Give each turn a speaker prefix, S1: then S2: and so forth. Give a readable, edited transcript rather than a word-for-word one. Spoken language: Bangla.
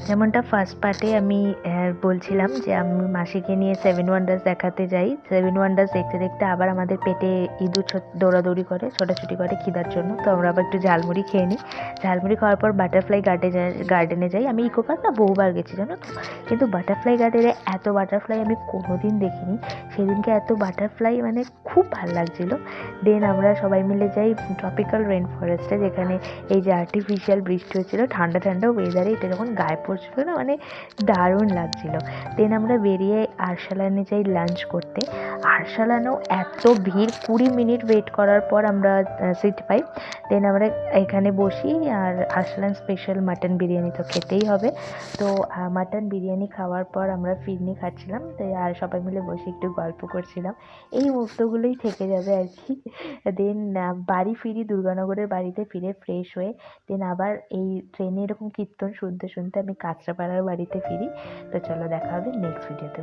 S1: যেমনটা ফার্স্ট পার্টে আমি বলছিলাম যে আমি মাসিকে নিয়ে সেভেন ওয়ান্ডার্স দেখাতে যাই। সেভেন ওয়ান্ডার্স দেখতে দেখতে আবার আমাদের পেটে ইঁদুর দৌড়াদৌড়ি করে, ছোটাছুটি করে খিদার জন্য। তো আমরা আবার একটু ঝালমুড়ি খেয়ে নিই। ঝালমুড়ি খাওয়ার পর বাটারফ্লাই গার্ডেনে যাই। আমি ইকো পার্ক না বহুবার গেছি জানো তো, কিন্তু বাটারফ্লাই গার্ডেনে এত বাটারফ্লাই আমি কোনোদিন দেখিনি। সেদিনকে এত বাটারফ্লাই মানে খুব ভালো লাগছিলো। দেন আমরা সবাই মিলে যাই ট্রপিক্যাল রেন ফরেস্টে, যেখানে এই যে আর্টিফিশিয়াল বৃষ্টি হচ্ছিলো ঠান্ডা ঠান্ডা ওয়েদারে, এটা যখন গায়ে পড়ছিলো না মানে দারুণ লাগছিলো। দেন আমরা বেরিয়ে আরসালানে যাই লাঞ্চ করতে। আরসালানেও এত ভিড়, 20 মিনিট ওয়েট করার পর আমরা সিট পাই। দেন আমরা এখানে বসি, আর আরসালান স্পেশাল মাটন বিরিয়ানি তো খেতেই হবে। তো মাটন বিরিয়ানি খাওয়ার পর আমরা ফিরনি খাচ্ছিলাম, তাই আর সবাই মিলে বসে একটু গল্প করছিলাম। এই মুহূর্তগুলোই থেকে যাবে আর কি। দেন বাড়ি ফিরি, দুর্গানগরের বাড়িতে ফিরে ফ্রেশ হয়ে দেন আবার এই ট্রেনে এরকম কীর্তন শুনতে শুনতে আমি কাঁচরাপাড়ার বাড়িতে ফিরি। তো চলো দেখা হবে নেক্সট ভিডিওতে।